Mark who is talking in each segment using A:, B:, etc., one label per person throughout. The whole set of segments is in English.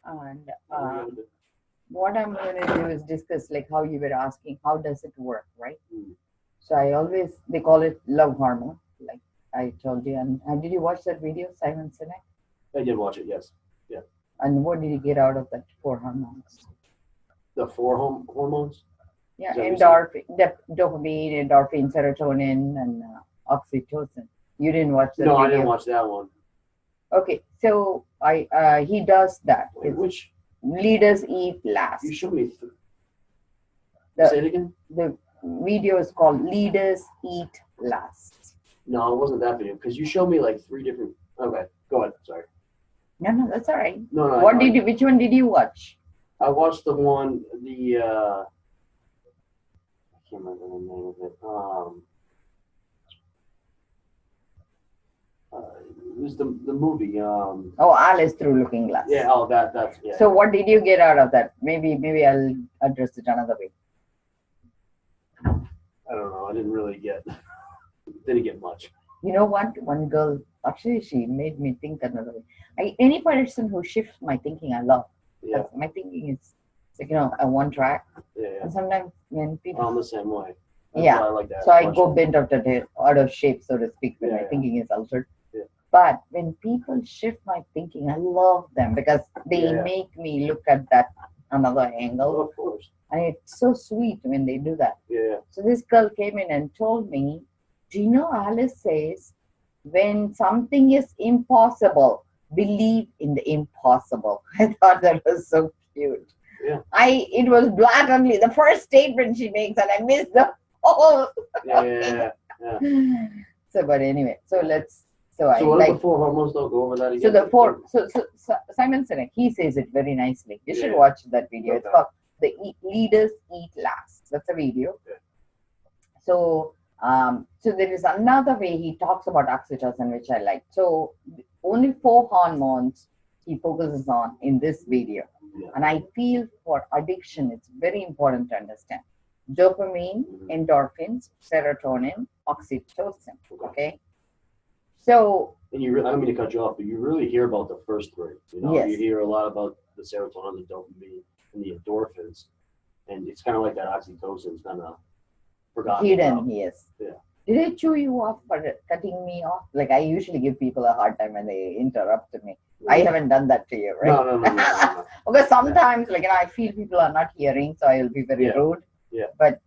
A: And what I'm going to do is discuss like how you were asking, how does it work, right? So they call it love hormone, like I told you. And did you watch that video, Simon Sinek?
B: I did watch it, yes. Yeah.
A: And what did you get out of that 4 hormones?
B: The 4 hormones?
A: Yeah, dopamine, endorphin, serotonin, and oxytocin. You didn't watch that
B: No,
A: video?
B: I didn't watch that one.
A: Okay, so he does that.
B: Wait, which?
A: Leaders eat last.
B: You showed me. Say it again?
A: The video is called Leaders Eat Last.
B: No, it wasn't that video, because you showed me like 3 different. Okay, go ahead. Sorry.
A: No, that's all right.
B: No.
A: Which one did you watch?
B: I watched the one, I can't remember the name of it. It was the movie.
A: Alice Through Looking Glass.
B: Yeah. Oh, that's yeah.
A: So what did you get out of that? Maybe I'll address it another way.
B: I don't know. I didn't get much.
A: You know what? One girl, actually, she made me think another way. Any person who shifts my thinking, I love.
B: Yeah.
A: My thinking is like, a one track.
B: Yeah.
A: And sometimes when people.
B: I'm the same way. That's
A: yeah.
B: why I like that.
A: So I go bent out of shape, so to speak, when my thinking is altered.
B: Yeah.
A: But when people shift my thinking, I love them because they make me look at that another angle.
B: Oh, of course.
A: And it's so sweet when they do that.
B: Yeah.
A: So this girl came in and told me, do you know Alice says, when something is impossible, believe in the impossible. I thought that was so cute.
B: Yeah.
A: It was blatantly the first statement she makes, and I missed the whole.
B: Yeah.
A: So, but anyway, so what
B: are the 4 hormones? Though, go over that again.
A: So the 4. So Simon Sinek, he says it very nicely. You should watch that video.
B: Okay.
A: It's called Leaders Eat Last. That's a video.
B: Yeah.
A: So there is another way he talks about oxytocin, which I like. So only 4 hormones he focuses on in this video.
B: Yeah.
A: And I feel for addiction, it's very important to understand. Dopamine, endorphins, serotonin, oxytocin. Okay. So.
B: And I don't mean to cut you off, but you really hear about the first 3.
A: Yes.
B: You hear a lot about the serotonin, the dopamine, and the endorphins, and it's kind of like that oxytocin is kind of forgotten.
A: Hidden, yes.
B: Yeah.
A: Did I chew you off for cutting me off? Like I usually give people a hard time when they interrupt me. I haven't done that to you, right?
B: No.
A: Because sometimes, I feel people are not hearing, so I'll be very rude.
B: Yeah.
A: But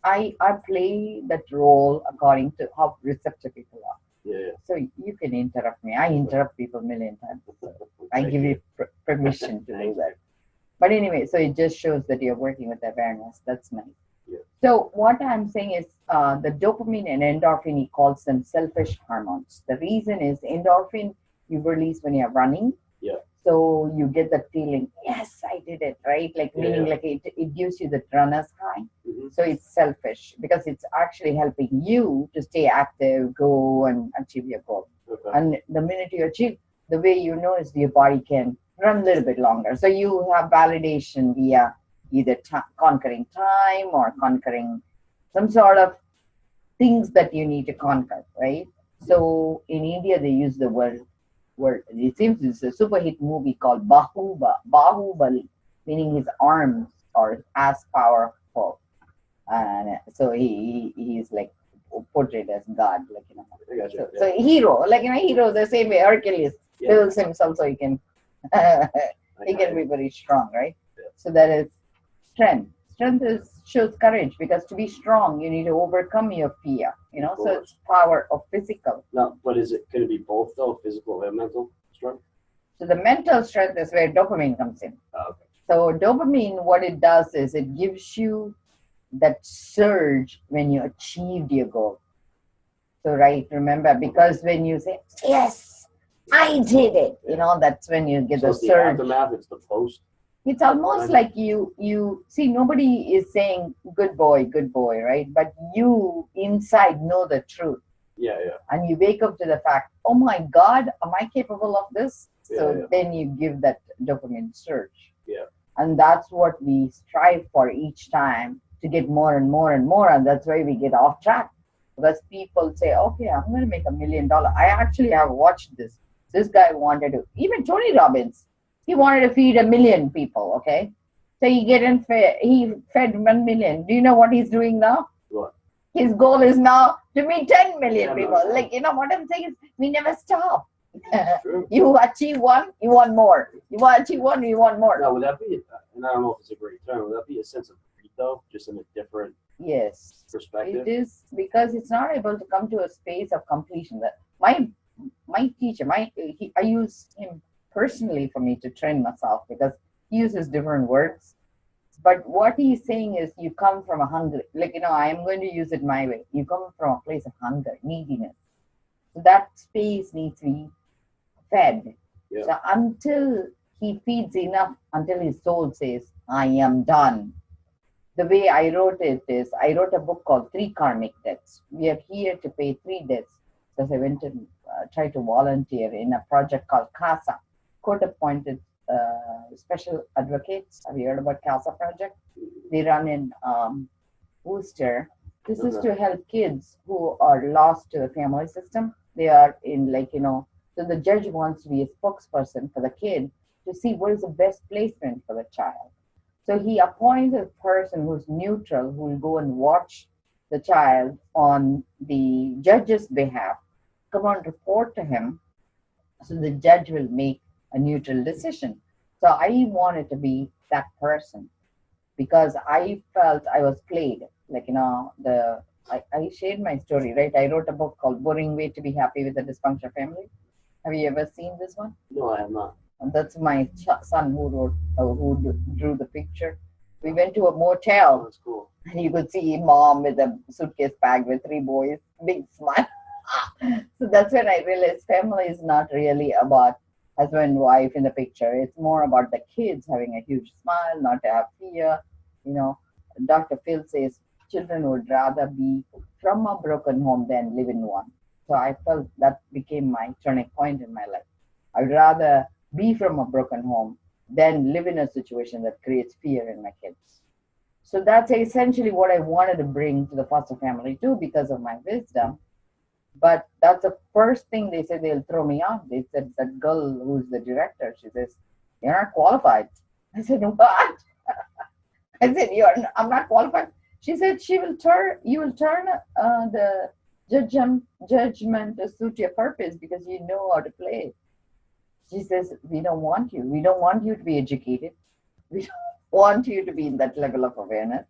A: I play that role according to how receptive people are.
B: Yeah.
A: So you can interrupt me. I interrupt people a million times. So I give you permission to do that. But anyway, so it just shows that you're working with awareness. That's nice.
B: Yeah.
A: So what I'm saying is the dopamine and endorphin, he calls them selfish hormones. The reason is endorphin you release when you're running.
B: Yeah.
A: So you get that feeling, yes, I did it, right? Meaning like it gives you the runner's high.
B: Mm-hmm.
A: So it's selfish because it's actually helping you to stay active, go and achieve your goal.
B: Okay.
A: And the minute you achieve, the way you know is your body can run a little bit longer. So you have validation via either conquering time or conquering some sort of things that you need to conquer, right? So in India, they use the word, it seems it's a super hit movie called Bahubali, meaning his arms are as powerful. And so he's like portrayed as God,
B: I gotcha.
A: So hero, hero the same way Hercules builds himself so he can be very strong, right?
B: Yeah.
A: So that is strength. Strength shows courage because to be strong, you need to overcome your fear, so it's power of physical.
B: No, but could it be both though, physical and mental strength?
A: So the mental strength is where dopamine comes in.
B: Oh, okay.
A: So dopamine, what it does is it gives you that surge when you achieved your goal. So remember, because when you say, yes, I did it, that's when you get the surge.
B: The aftermath, it's the post.
A: It's almost like you see, nobody is saying good boy, right? But you inside know the truth.
B: Yeah.
A: And you wake up to the fact, oh my God, am I capable of this? So then you give that dopamine surge.
B: Yeah.
A: And that's what we strive for each time, to get more and more and more. And that's why we get off track. Because people say, okay, I'm going to make $1 million. I actually have watched this. This guy wanted to, even Tony Robbins He wanted to feed 1 million people, okay? So he fed 1 million. Do you know what he's doing now?
B: What?
A: His goal is now to feed 10 million
B: 10
A: people.
B: million.
A: Like, you know what I'm saying is we never stop.
B: True.
A: You achieve one, you want more. You want to achieve one, you want more.
B: Now, would that be, and I don't know if it's a great term, would that be a sense of greed, though, just in a different
A: Yes,
B: perspective?
A: it is, because it's not able to come to a space of completion. That my teacher, I use him personally for me to train myself, because he uses different words. But what he's saying is, you come from a hunger, like, you know, I am going to use it my way. You come from a place of hunger, neediness. So that space needs to be fed.
B: Yeah.
A: So until he feeds enough, until his soul says, I am done. The way I wrote it is, I wrote a book called Three Karmic Debts. We are here to pay 3 debts, because I went and tried to volunteer in a project called CASA, Court Appointed Special Advocates. Have you heard about CASA project? They run in Worcester. This is to help kids who are lost to the family system. They are in, like, you know, so the judge wants to be a spokesperson for the kid to see what is the best placement for the child. So he appoints a person who's neutral, who will go and watch the child on the judge's behalf, come and report to him, so the judge will make a neutral decision. So I wanted to be that person, because I felt I was played. Like, you know, I shared my story, right? I wrote a book called Boring Way to Be Happy with a Dysfunctional Family. Have you ever seen this one?
B: No, I have not.
A: And that's my son who wrote, drew the picture. We went to a motel.
B: Oh, that's cool.
A: And you could see mom with a suitcase bag with 3 boys, big smile. So that's when I realized family is not really about husband and wife in the picture. It's more about the kids having a huge smile, not to have fear. You know, Dr. Phil says children would rather be from a broken home than live in one. So I felt that became my turning point in my life. I'd rather be from a broken home than live in a situation that creates fear in my kids. So that's essentially what I wanted to bring to the foster family too, because of my wisdom. But that's the first thing they said, they'll throw me out. They said, that girl who's the director, she says, you're not qualified. I said, what? I said, I'm not qualified. She said, you will turn the judgment to suit your purpose, because you know how to play. She says, we don't want you. We don't want you to be educated. We don't want you to be in that level of awareness.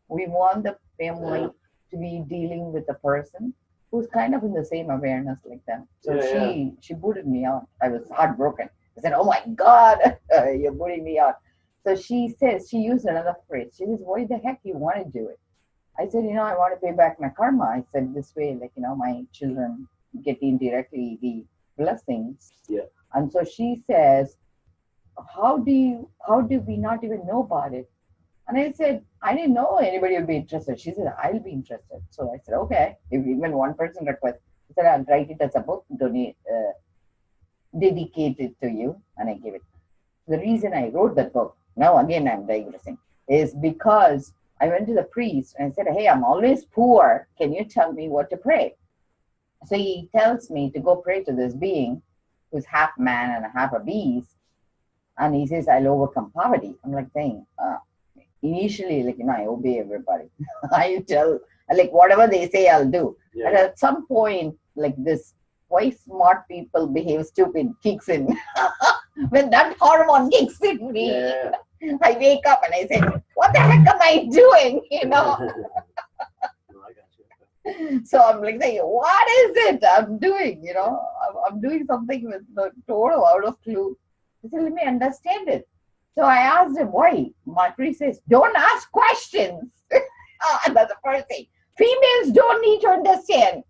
A: We want the family to be dealing with a person who's kind of in the same awareness like them. So she booted me out. I was heartbroken. I said, oh my God, you're booting me out. So she used another phrase. She says, why the heck you want to do it? I said, I want to pay back my karma. I said, this way, like, my children get indirectly the blessings.
B: Yeah.
A: And so she says, how do we not even know about it? And I said, I didn't know anybody would be interested. She said, I'll be interested. So I said, okay. If even one person requests, I said, I'll write it as a book, dedicate it to you, and I give it. The reason I wrote that book, now again I'm digressing, is because I went to the priest and I said, hey, I'm always poor. Can you tell me what to pray? So he tells me to go pray to this being who's half man and half a beast. And he says, I'll overcome poverty. I'm like saying, initially, like, I obey everybody. I tell, like, whatever they say, I'll do.
B: Yeah.
A: And at some point, like, this why smart people behave stupid kicks in. When that hormone kicks in me, I wake up and I say, what the heck am I doing? So I'm like saying, what is it I'm doing? I'm doing something with the total out of clue. I said, let me understand it. So I asked him, why? My priest says, don't ask questions. That's the first thing. Females don't need to understand.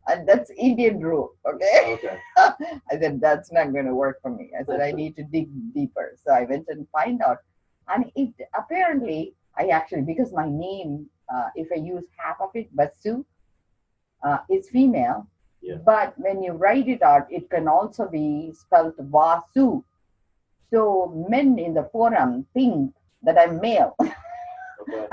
A: And that's Indian rule, okay? I said, that's not going to work for me. I said, I need to dig deeper. So I went and find out. And it apparently, because my name, if I use half of it, Basu, it's female.
B: Yeah.
A: But when you write it out, it can also be spelled Vasu. So men in the forum think that I'm male.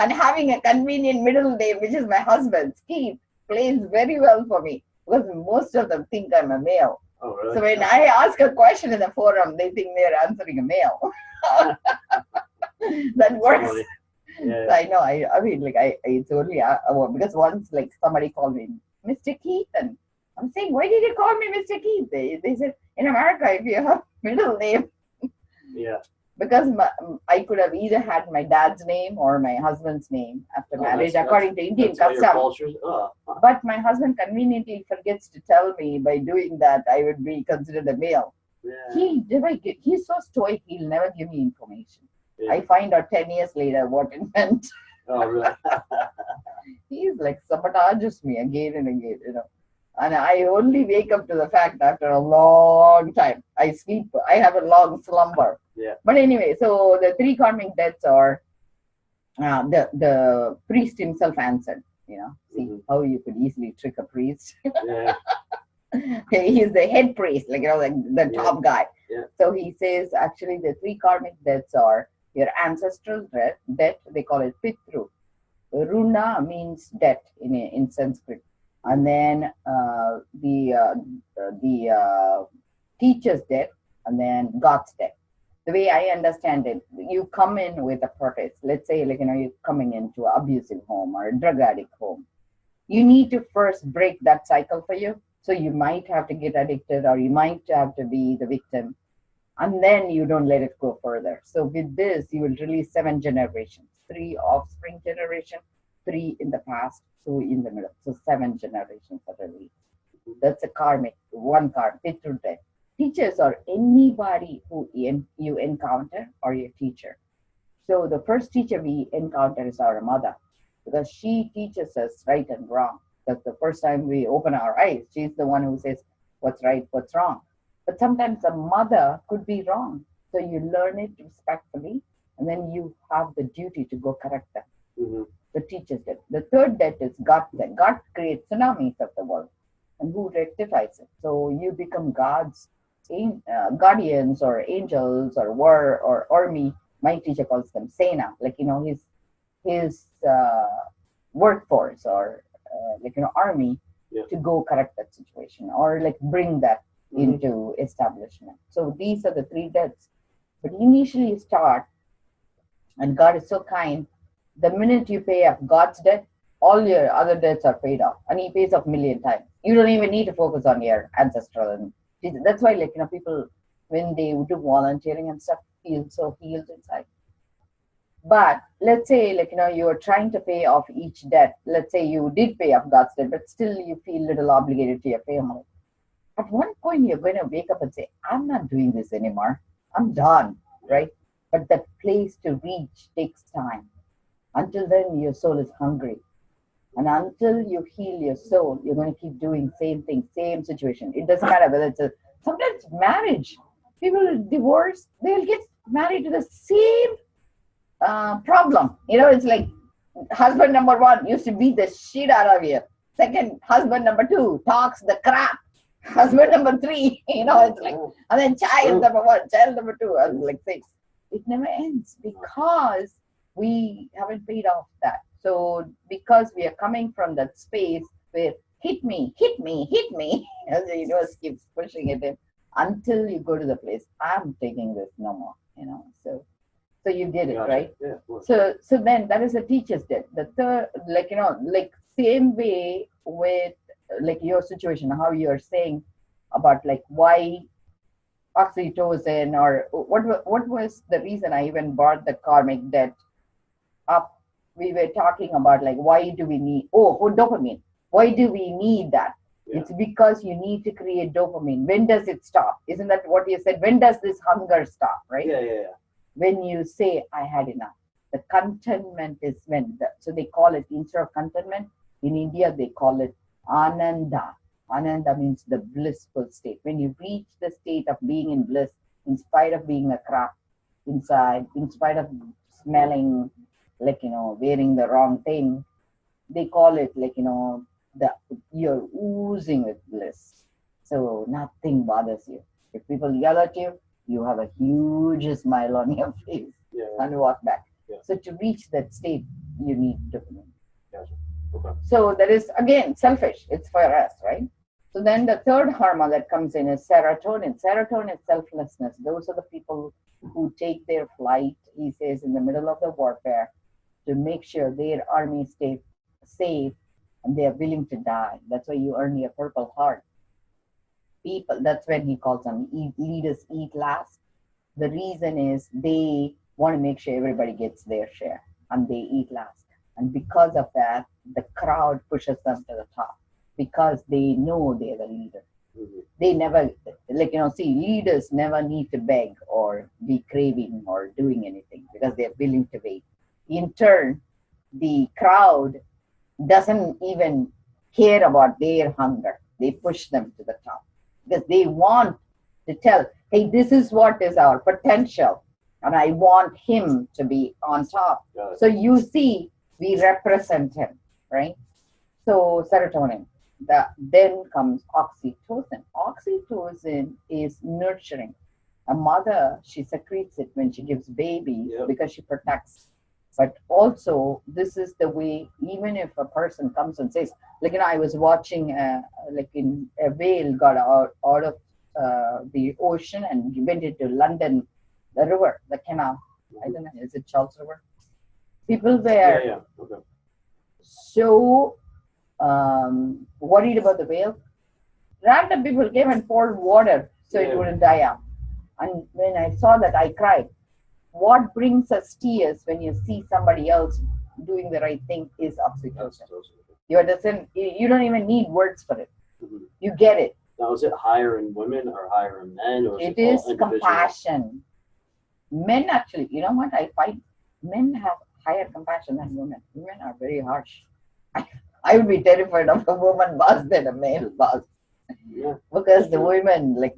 A: And having a convenient middle name, which is my husband's, Keith, plays very well for me, because most of them think I'm a male.
B: Oh, really?
A: So when I ask a question in the forum, they think they're answering a mail. That works.
B: Funny. Yeah.
A: So I know. I mean, like it's only because once like somebody called me Mr. Keith, and I'm saying, why did you call me Mr. Keith? They said in America, if you have middle name,
B: Yeah.
A: because I could have either had my dad's name or my husband's name after marriage, according to Indian custom. But my husband conveniently forgets to tell me by doing that I would be considered a male.
B: Yeah.
A: He's so stoic, he'll never give me information.
B: Yeah.
A: I find out 10 years later what it meant.
B: Oh, really?
A: He's like sabotages me again and again, you know. And I only wake up to the fact after a long time. I sleep, I have a long slumber.
B: Yeah.
A: But anyway, so the three karmic debts are the priest himself answered, you know. See how you could easily trick a priest.
B: Yeah.
A: He's the head priest, like, you know, like the top guy.
B: Yeah.
A: So he says actually the three karmic debts are your ancestral debt, they call it pitru. Runa means debt in Sanskrit. And then the teacher's debt, and then God's debt. The way I understand it, you come in with a protest. Let's say, like, you know, you're coming into an abusive home or a drug addict home. You need to first break that cycle for you. So you might have to get addicted, or you might have to be the victim, and then you don't let it go further. So with this, you will release 7 generations, 3 offspring generation, 3 in the past, 2 in the middle. So 7 generations are released. That's a karmic, one karmic, pitru debt. Teachers are anybody who you encounter or your teacher. So the first teacher we encounter is our mother, because she teaches us right and wrong. That's the first time we open our eyes. She's the one who says what's right, what's wrong. But sometimes a mother could be wrong. So you learn it respectfully, and then you have the duty to go correct them.
B: Mm-hmm.
A: The teacher's debt. The third debt is God debt. God creates tsunamis of the world, and who rectifies it? So you become God's guardians or angels or army. My teacher calls them Sena, like, you know, his workforce or like, you know, army to go correct that situation or like bring that into establishment. So these are the 3 debts. But initially you start, and God is so kind, the minute you pay off God's debt, all your other debts are paid off, and He pays off 1,000,000 times. You don't even need to focus on your ancestral, and that's why, like, you know, people when they do volunteering and stuff feel so healed inside. But let's say, like, you know, you are trying to pay off each debt. Let's say you did pay off God's debt, but still you feel a little obligated to your family. At one point, you're going to wake up and say, I'm not doing this anymore. I'm done, right? But that place to reach takes time. Until then, your soul is hungry. And until you heal your soul, you're going to keep doing same thing, same situation. It doesn't matter whether it's sometimes marriage. People divorce, they'll get married to the same problem. You know, it's like husband number 1 used to beat the shit out of you. Second, husband number 2 talks the crap. Husband number 3, you know, it's like, and then child number 1, child number 2, and like 6. It never ends because we haven't paid off that. So because we are coming from that space where hit me, as the universe keeps pushing it in until you go to the place, I'm taking this no more, you know. So you did it, right?
B: Yeah.
A: So then that is a teacher's debt. The third, like, you know, like same way with like your situation, how you're saying about like why oxytocin, or what was the reason I even brought the karmic debt up. We were talking about like why do we need dopamine? Why do we need that?
B: Yeah.
A: It's because you need to create dopamine. When does it stop? Isn't that what you said? When does this hunger stop, right?
B: Yeah.
A: When you say I had enough. The contentment is so they call it, instead of contentment, in India they call it ananda. Ananda means the blissful state. When you reach the state of being in bliss, in spite of being a crap inside, in spite of smelling like, you know, wearing the wrong thing, they call it like, you know, you're oozing with bliss. So nothing bothers you. If people yell at you, you have a huge smile on your face and walk back. Yeah. So to reach that state, you need dopamine.
B: Gotcha. Okay.
A: So that is, again, selfish. It's for us, right? So then the third hormone that comes in is serotonin. Serotonin is selflessness. Those are the people who take their flight, he says, in the middle of the warfare to make sure their army stays safe and they are willing to die. That's why you earn your Purple Heart. People, that's when he calls them leaders eat last. The reason is they want to make sure everybody gets their share and they eat last. And because of that, the crowd pushes them to the top because they know they're the leader.
B: Mhm.
A: They never, like, see, leaders never need to beg or be craving or doing anything because they're willing to wait. In turn, the crowd doesn't even care about their hunger. They push them to the top because they want to tell, hey, this is what is our potential, and I want him to be on top.
B: Got it.
A: So you see, we represent him, right? So serotonin. Then comes oxytocin. Oxytocin is nurturing. A mother, she secretes it when she gives babies
B: Yep.
A: because she protects. But also, this is the way, even if a person comes and says, like, I was watching, like, in a whale got out of the ocean and went into London, the river, the canal. I don't know, is it Charles River? People were
B: Yeah. Okay.
A: so worried about the whale. Random people came and poured water so it
B: Yeah.
A: wouldn't die out. And when I saw that, I cried. What brings us tears when you see somebody else doing the right thing is oxytocin.
B: That's awesome.
A: You understand? You don't even need words for it.
B: Mhm.
A: You get it.
B: Now, is it higher in women or higher in men, or is
A: It
B: it all
A: is
B: individual?
A: compassion. Men actually, you know what? I find men have higher compassion than women. Women are very harsh. I would be terrified of a woman boss than a male boss
B: Yeah.
A: because the women, like,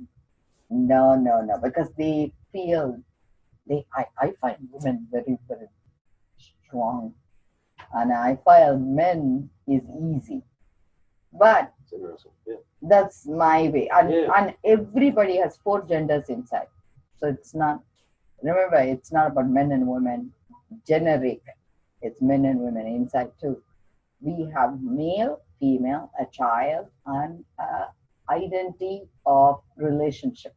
A: no, because they feel I find women very, very strong, and I find men is easy. But
B: It's interesting. Yeah.
A: that's my way,
B: Yeah.
A: and everybody has four genders inside, so it's not. Remember, it's not about men and women. Generic, it's men and women inside too. We have male, female, a child, and identity of relationship.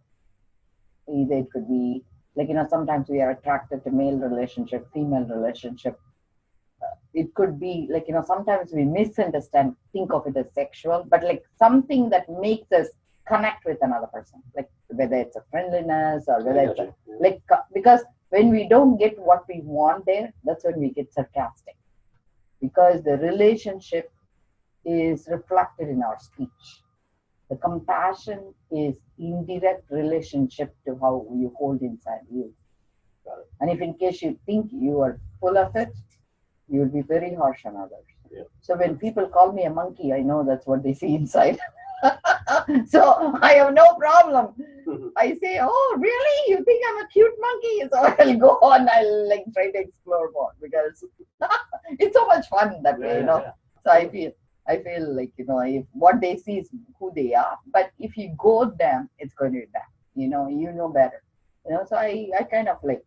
A: Either it could be like, sometimes we are attracted to male relationship, female relationship. It could be like, sometimes we misunderstand, think of it as sexual, but like something that makes us connect with another person, like whether it's a friendliness or whether
B: I
A: it's
B: got
A: a,
B: you.
A: like, because when we don't get what we want there, that's when we get sarcastic, because the relationship is reflected in our speech. The compassion is indirect relationship to how you hold inside you.
B: Got it.
A: And if in case you think you are full of it, you will be very harsh on others.
B: Yeah.
A: So when people call me a monkey, I know that's what they see inside. So I have no problem. I say, oh, really? You think I'm a cute monkey? So I'll go on, I'll like try to explore more because it's so much fun that way,
B: Yeah.
A: So I feel like, if what they see is who they are, but if you goad them, it's going to be bad. You know better. So I kind of like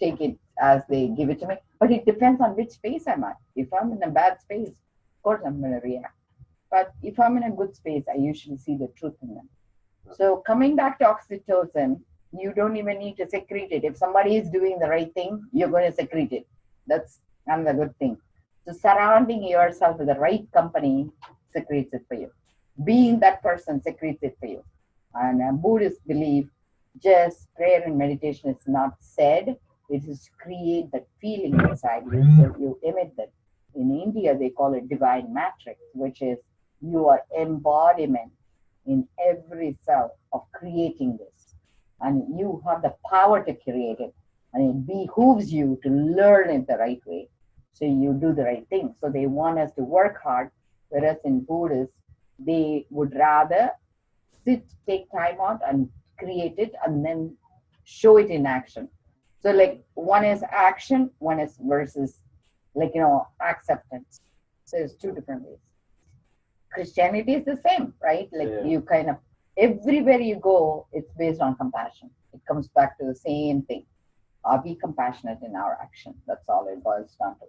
A: take it as they give it to me. But it depends on which space I'm at. If I'm in a bad space, of course I'm going to react. But if I'm in a good space, I usually see the truth in them. So coming back to oxytocin, you don't even need to secrete it. If somebody is doing the right thing, you're going to secrete it. That's another good thing. So surrounding yourself with the right company secretes it for you. Being that person secretes it for you. And Buddhists believe just prayer and meditation is not said, it is to create that feeling inside you. So you emit that. In India, they call it divine matrix, which is your embodiment in every cell of creating this. And you have the power to create it. And it behooves you to learn it the right way. So you do the right thing. So they want us to work hard, whereas in Buddhists, they would rather sit, take time out and create it and then show it in action. So like one is action, one is versus like, acceptance. So it's two different ways. Christianity is the same, right? Like you kind of, everywhere you go, it's based on compassion. It comes back to the same thing. Are we compassionate in our action? That's all it boils down to.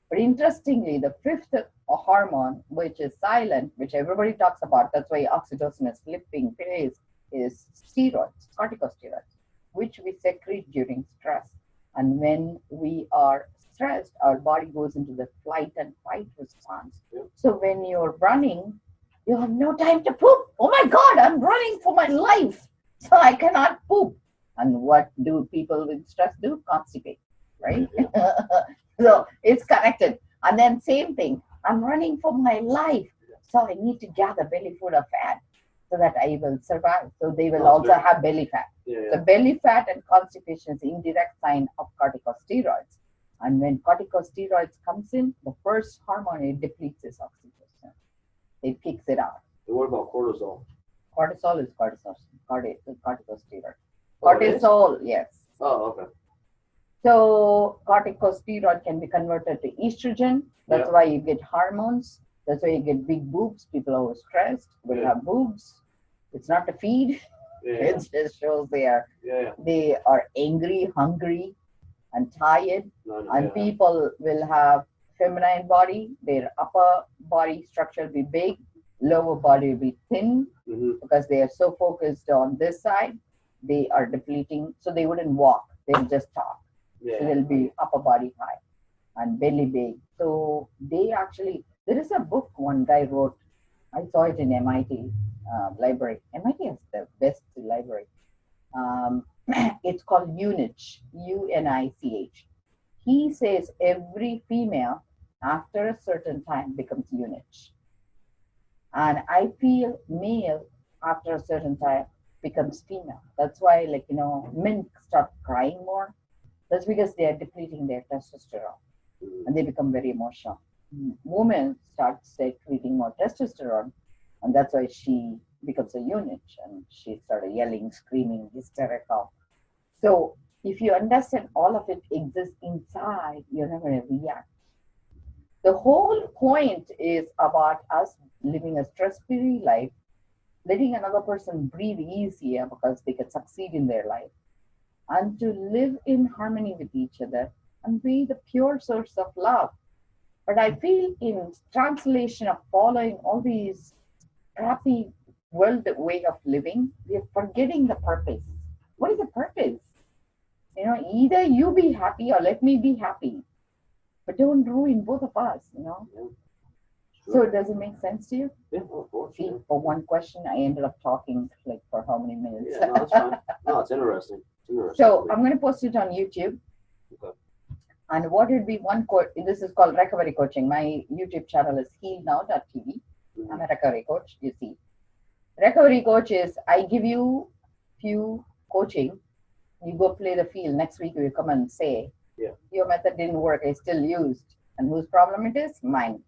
A: But interestingly, the fifth hormone, which is silent, which everybody talks about, that's why oxytocin is slipping pace, is steroids, corticosteroids, which we secrete during stress. And when we are stressed, our body goes into the flight and fight response.
B: Yeah.
A: So when you're running, you have no time to poop. Oh my God, I'm running for my life. So I cannot poop. And what do people with stress do? Constipate, right?
B: Yeah.
A: So it's connected. And then same thing, I'm running for my life. So I need to gather belly full of fat so that I will survive. So they will also have belly fat.
B: Yeah,
A: So belly fat and constipation is indirect sign of corticosteroids. And when corticosteroids comes in, the first hormone, it depletes is oxytocin. It kicks it out.
B: And what about cortisol?
A: Cortisol is corticosteroid.
B: Oh, it is?
A: Cortisol, yes.
B: Oh, okay.
A: So corticosteroid can be converted to estrogen. That's why you get hormones. That's why you get big boobs. People who are stressed will have boobs. It's not to feed.
B: Yeah.
A: It just shows they are angry, hungry, and tired. And people will have feminine body. Their upper body structure will be big. Lower body will be thin because they are so focused on this side. They are depleting. So they wouldn't walk. They'll just talk.
B: Yeah.
A: So they'll be upper body high and belly big. So they actually, there is a book one guy wrote. I saw it in MIT library. MIT has the best library. It's called UNICH, UNICH. He says every female after a certain time becomes UNICH. And I feel male after a certain time becomes female. That's why, like, men start crying more. That's because they are depleting their testosterone and they become very emotional. Women start secreting more testosterone, and that's why she becomes a unit and she started yelling, screaming, hysterical. So if you understand all of it exists inside, you're not going to react. The whole point is about us living a stress-free life, letting another person breathe easier because they can succeed in their life, and to live in harmony with each other and be the pure source of love. But I feel in translation of following all these crappy world way of living, we are forgetting the purpose. What is the purpose? Either you be happy or let me be happy. But don't ruin both of us,
B: Yeah.
A: So does it make sense to you?
B: Yeah, of course.
A: See, for one question, I ended up talking like for how many minutes?
B: Yeah, no, that's fine. No, it's interesting.
A: So I'm going to post it on YouTube.
B: Okay.
A: And what would be one quote? This is called recovery coaching. My YouTube channel is healnow.tv. I'm a recovery coach, you see. Recovery coach is, I give you few coaching. You go play the field. Next week, you come and say, your method didn't work. I still used. And whose problem it is? Mine.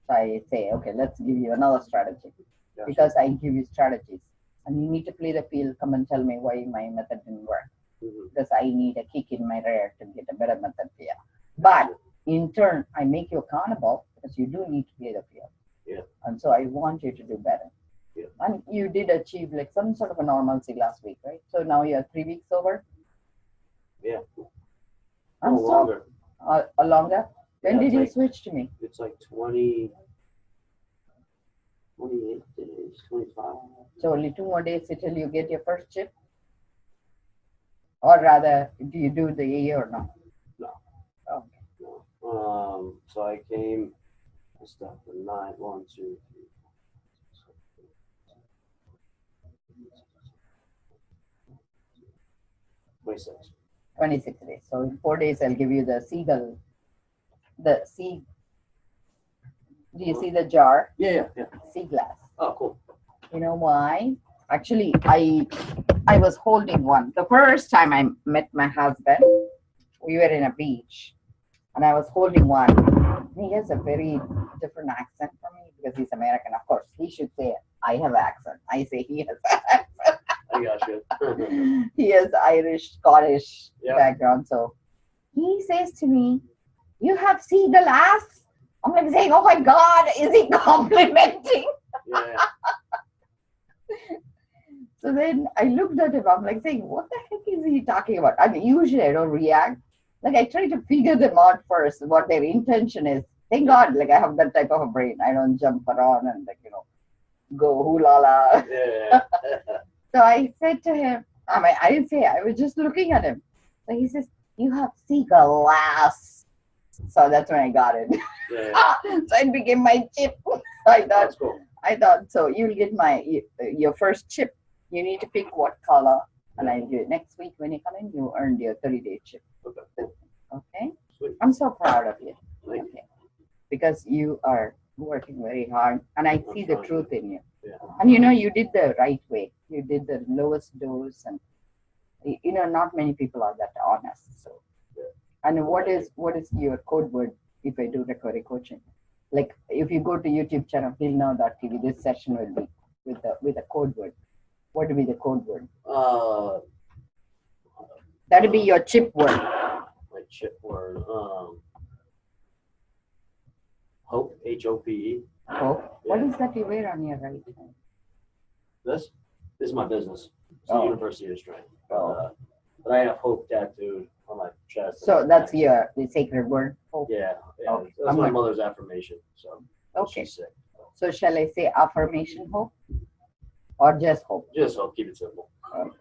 A: So I say, okay, let's give you another strategy.
B: Gotcha.
A: Because I give you strategies. And you need to play the field. Come and tell me why my method didn't work. Because I need a kick in my rear to get a better method for you. But in turn, I make you accountable because you do need to play the field.
B: Yeah.
A: And so I want you to do better.
B: Yeah.
A: And you did achieve like some sort of a normalcy last week, right? So now you're 3 weeks over.
B: Yeah.
A: And
B: No, longer.
A: A longer? When did you
B: like,
A: switch to me?
B: It's like 28 days, 25.
A: So only 2 more days until you get your first chip? Or rather, do you do the year or not?
B: No.
A: Okay.
B: No. So I came, I stopped at 9, 1, 2, 3, 26.
A: 26 days. So in 4 days, I'll give you the seagull. The sea. Do you see the jar?
B: Yeah.
A: Sea glass.
B: Oh, cool.
A: You know why? Actually, I was holding one. The first time I met my husband, we were in a beach, and I was holding one. He has a very different accent from me because he's American. Of course, he should say I have accent. I say he has accent.
B: I got you.
A: He has Irish, Scottish background. So he says to me, "You have seagull ass." I'm like saying, "Oh my God, is he complimenting?"
B: Yeah.
A: So then I looked at him. I'm like saying, "What the heck is he talking about?" I mean, usually I don't react, Like I try to figure them out first, what their intention is. Thank God, like I have that type of a brain. I don't jump around and like, go hoo la la.
B: Yeah.
A: So I said to him, I mean, I didn't say, I was just looking at him. So he says, you have seagull glass. So that's when I got it.
B: Yeah.
A: So it became my chip. I thought,
B: That's cool.
A: so you'll get your first chip. You need to pick what color, and I'll do it next week when you come in. You earned your 30-day chip.
B: Okay. Cool.
A: Okay.
B: Sweet.
A: I'm so proud of you.
B: Thank
A: Okay. Because you are working very hard, and I see the
B: trying to.
A: truth in you.
B: Yeah.
A: And you did the right way. You did the lowest dose, and not many people are that honest. So,
B: Yeah.
A: and what is your code word if I do recovery coaching? Like if you go to YouTube channel healnow.tv, this session will be with a code word. What would be the code word? That would be your chip word.
B: My chip word. Hope. HOPE.
A: Hope. What is that you wear on your right hand?
B: This is my business. It's
A: Oh.
B: the University of Strength.
A: Oh.
B: But I have hope tattooed on my chest.
A: So that's the sacred word. Hope.
B: Yeah.
A: Okay.
B: That's my mother's affirmation. So
A: Okay.
B: she's sick.
A: So shall I say affirmation hope, or just hope?
B: Just hope. Keep it simple.
A: Okay.